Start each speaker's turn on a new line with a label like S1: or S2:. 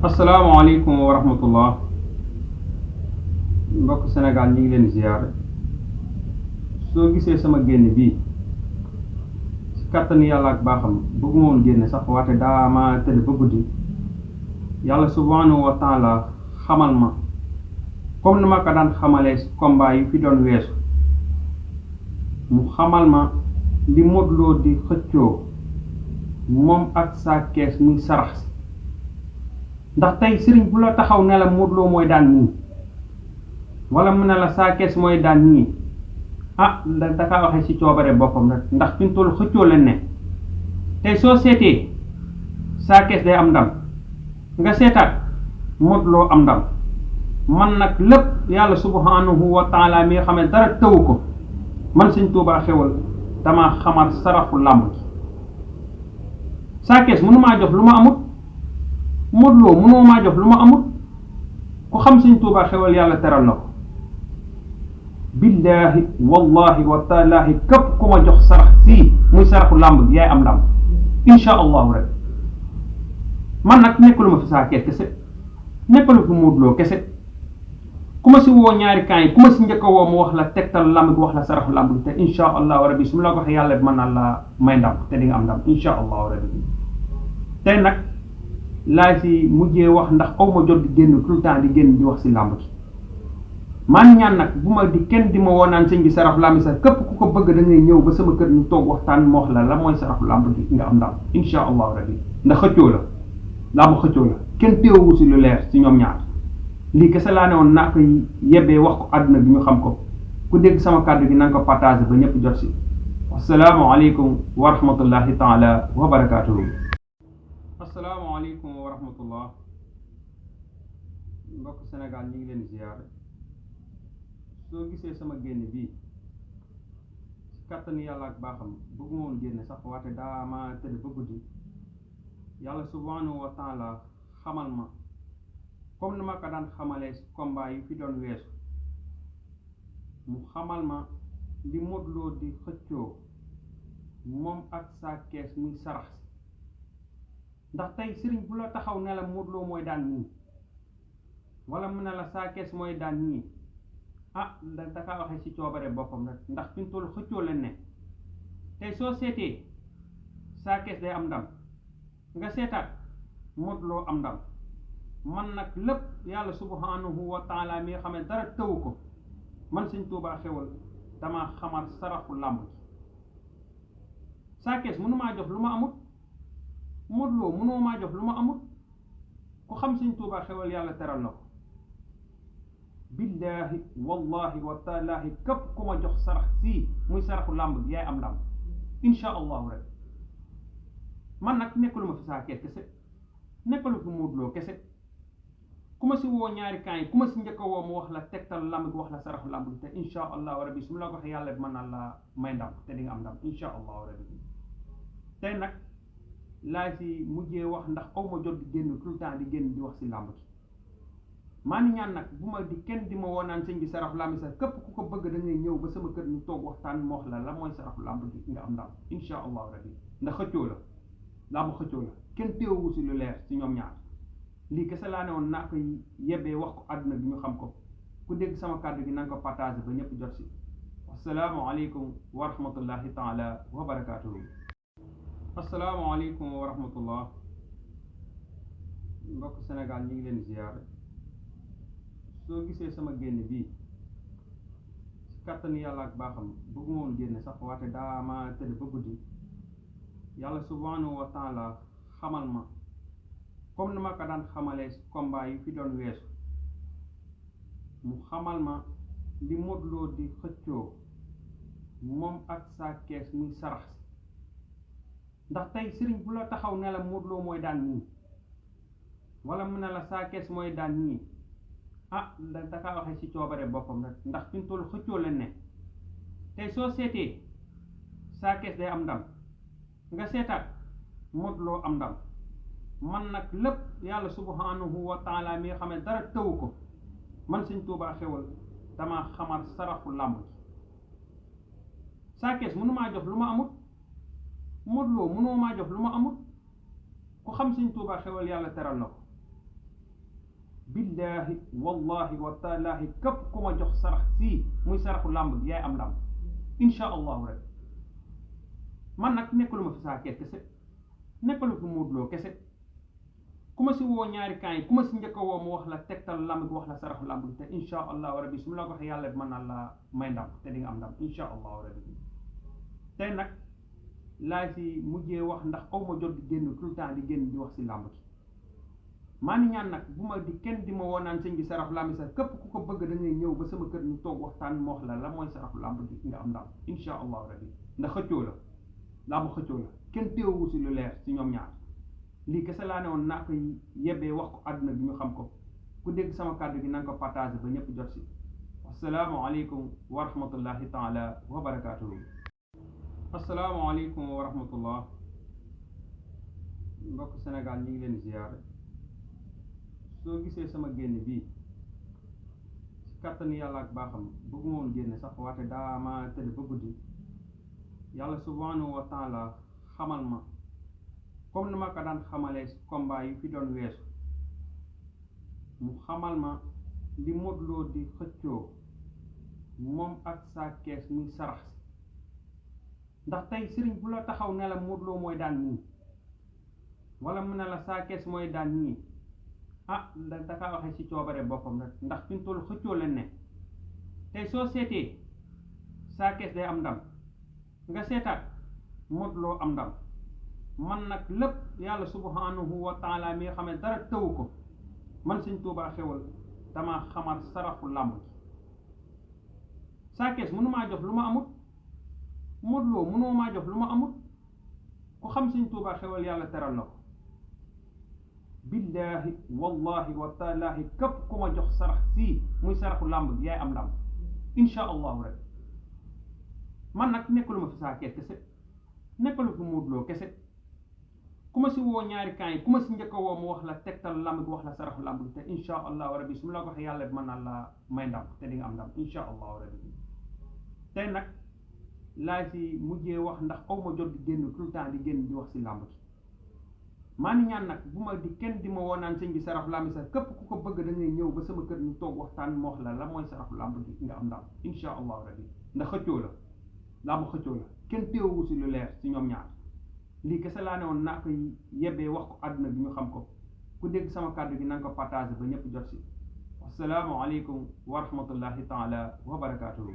S1: asalaamaaleykum wa rahmatullah mbokk Sénégal ñi ngi leen ziyaare soo gisee sama génn bii ci kàttanu yàlla ak baaxam bëgguma woon génne sax waate daa ma tëdd ba guddi yàlla subhanahu wa taala xamal ma comme ni ma ko daan xamalee combat yi fi doon weesu mu xamal ma li Modou Lo di xëccoo moom ak Sa Thiès muy sarax si ndax tey sëriñ bu la taxaw ne la Modou Lo mooy daan nii wala mu ne la Sa Thiès mooy daan nii da kaa waxee ci coobare boppam rek ndax fi mu toll xëccoo leen ne tey soo seetee Sa Thiès day am ndam nga seetaat Modou Lo am ndam man nag lépp yàlla subhanahu wa taala mi nga xam ne dara tëwu ko man Sëñ Tuubaa xewal dama xamal saraxu làmb ji Sa Thiès mënumaa jox lu ma amut Modou Lo mënoo maa jox lu ma amut ku xam Sëñ Tuubaa xewal yàlla teral na ko billaahi wallahi wa taalaahi képp ku ma jox sarax sii muy saraxu làmb gi yaay am ndam insha allahu rek man nag nekkalu ma fi Sa Thiès kese nekkalu fi Modou Lo kese ku ma si woo ñaari camp yi ku ma si njëkk a woo mu wax la tegtal làmb gi wax la saraxu làmb gi te insha allahu rabbi su ma la ko waxee yàlla mën naa la may ndam te di nga am ndam insha allahu rabbi tey nag laa si mujjee wax ndax aw ma jot di génn tout le temps di génn di wax si làmb gi maan ñaan nag bu ma di kenn di ma woo naan sëñ bi saraxu làmb sax képp ku ko bëgg da ngay ñëw ba sama kër ñu toog waxtaan ma wax la mooy saraxu làmb gi nga am ndam insha allahu rabbi ndax xëccoo la làmb xëccoo la kenn teewu si lu leer si ñoom ñaar lii kese laa ne woon naa ko yebbee wax ko àdduna bi ñu xam ko ku dégg sama kàddu gi na nga ko partagé ba ñëpp jot si asalaamaaleykum wa rahmatullahi taala wa barakaatuhu asalaamaaleykum wa rahmatullah mbokk Sénégal ñi ngi leen ziyaare soo gisee sama génn bii ci kàttanu yàlla ak baaxam bëgguma woon génne sax waate daa ma tëdd ba guddi yàlla subhanahu wa taala xamal ma comme ni ma ko daan xamalee combat yi fi doon weesu mu xamal ma li Modou Lo di xëccoo moom ak Sa Thiès muy sarax si ndax tey sëriñ bu la taxaw ne la Modou Lo mooy daan nii wala mu ne la Sa Thiès mooy daan nii da kaa waxee ci coobare boppam rek ndax fi mu toll xëccoo leen ne tey soo seetee Sa Thiès day am ndam nga seetaat Modou Lo am ndam man nag lépp yàlla subhanahu wa taala mi nga xam ne dara tëwu ko man Sëñ Tuubaa xewal dama xamal saraxu làmb ji Sa Thiès mënumaa jox lu ma amut Modou Lo mënoo maa jox lu ma amut ku xam Sëñ Tuubaa xewal yàlla teral na ko billaahi wallahi wa taalaahi képp ku ma jox sarax sii muy saraxu làmb gi yaay am ndam insha allahu rek man nag nekkalu ma fi Sa Thiès kese nekkalu fi Modou Lo kese ku ma si woo ñaari camp yi ku ma si njëkk a woo mu wax la tegtal làmb gi wax la saraxu làmb gi te insha allahu rabbi su ma la ko waxee yàlla mën naa la may ndam te di nga am ndam insha allahu rabbi tey nag laa si mujjee wax ndax aw ma jot di génn tout le temps di génn di wax si làmb gi maa ni ñaan nag bu ma di kenn di ma woo naan sëñ bi saraxu làmb sax képp ku ko bëgg da ngay ñëw ba sama kër ñu toog waxtaan ma wax la mooy saraxu làmb gi nga am ndam insha allahu rabbi ndax xëccoo la làmb xëccoo la kenn teewu si lu leer si ñoom ñaar lii kese laa ne woon naa ko yebbee wax ko àdduna bi ñu xam ko ku dégg sama kàddu gi na nga ko partagé ba ñëpp jot si asalaamaaleykum wa rahmatullahi taala wa barakaatuhu asalaamaaleykum wa rahmatullah mbokk Sénégal ñi ngi leen ziyaare soo gisee sama génn bii ci kàttanu yàlla ak baaxam bëgguma woon génne sax waate daa ma tëdd ba guddi yàlla subhanahu wa taala xamal ma comme ni ma ko daan xamalee combat yi fi doon weesu mu xamal ma li Modou Lo di xëccoo moom ak Sa Thiès muy sarax si ndax tey sëriñ bu la taxaw ne la Modou Lo mooy daan nii wala mu ne la Sa Thiès mooy daan nii da kaa waxee ci coobare boppam rek ndax fi mu toll xëccoo leen ne tey soo seetee Sa Thiès day am ndam nga seetaat Modou Lo am ndam man nag lépp yàlla subhanahu wa taala mi nga xam ne dara tëwu ko man Sëñ Tuubaa xewal dama xamal saraxu làmb ji Sa Thiès mënumaa jox lu ma amut Modou Lo mënoo maa jox lu ma amut ku xam Sëñ Tuubaa xewal yàlla teral na ko billahi wallahi wa taalaahi képp ku ma jox sarax sii muy saraxu làmb bi yaay am ndam insha allahu rek man nag nekkalu ma fi saa kees kese nekkalu fi Modou Lo kese ku ma si woo ñaari camp yi ku ma si njëkk a woo mu wax la tegtal làmb bi wax la saraxu làmb bi te insha allahu rabbi su ma la ko waxee yàlla mën naa la may ndam te di nga am ndam insha allahu rabbi tey nag laa si mujjee wax ndax aw ma jot di génn tout le temps di génn di wax si làmb ki maa ni ñaan nag bu ma di kenn di ma woo naan sëñ bi saraxu làmb sax képp ku ko bëgg da ngay ñëw ba sama kër ñu toog waxtaan ma wax la mooy saraxu làmb bi nga am ndam insha allahu rabbi ndax xëccoo la làmb xëccoo la kenn teewu si lu leer si ñoom ñaar lii kese laa ne woon naa ko yebbee wax ko àdduna bi ñu xam ko ku dégg sama kàddu gi na nga ko partagé ba ñëpp jot si assalaamu aleykum wa rahmatullahi taala wa barakaatuhu assalaamu aleykum wa rahmatullah mbokk Sénégal ñu ngi leen ziyaare soo gisee sama génn bii ci kàttanu yàlla ak baaxam bëgguma woon génne sax waate daa ma tëdd ba guddi yàlla subhanahu wa taala xamal ma comme ni ma ko daan xamalee combat yi fi doon weesu mu xamal ma li Modou Lo di xëccoo moom ak Sa Thiès muy sarax si ndax tey sëriñ bu la taxaw ne la Modou Lo mooy daan nii wala mu ne la Sa Thiès mooy daan nii ah dakaa waxee ci coobare boppam rek ndax fi mu toll xëccoo leen ne tey soo seetee Sa Thiès day am ndam nga seetaat Modou Lo am ndam man nag lépp yàlla subhanahu wa taala mi nga xam ne dara tëwu ko man Sëñ Tuubaa xewal dama xamal saraxu làmb ji Sa Thiès mënumaa jox lu ma amut Modou Lo mënoo maa jox lu ma amut ku xam Sëñ Tuubaa xewal yàlla teral na ko billahi wallahi wa taalaahi képp ku ma jox sarax sii muy saraxu làmb bi yaay am ndam insha allahu rek man nag nekkalu ma fi Sa Thiès kese nekkalu fi Modou Lo kese ku ma si woo ñaari camp yi ku ma si njëkk a woo mu wax la tegtal làmb bi wax la saraxu làmb bi te insha allahu rabbi su ma la ko waxee yàlla mën naa la may ndam te di nga am ndam insha allahu rabbi tey nag laa si mujjee wax ndax aw ma jot di génn tout le temps di génn di wax si làmb ki maa ni ñaan nag bu ma di kenn di ma woo naan sëñ bi saraxu làmb sax képp ku ko bëgg da ngay ñëw ba sama kër ñu toog waxtaan ma wax la mooy saraxu làmb bi nga am ndam insha allahu rabbi ndax xëccoo la làmb xëccoo la kenn teewu si lu leer si ñoom ñaar lii kese laa ne woon naa ko yebbee wax ko àdduna bi ñu xam ko ku dégg sama kàddu gi na nga ko partagé ba ñëpp jot si assalaamu aleykum wa rahmatullahi taala wa barakaatuhu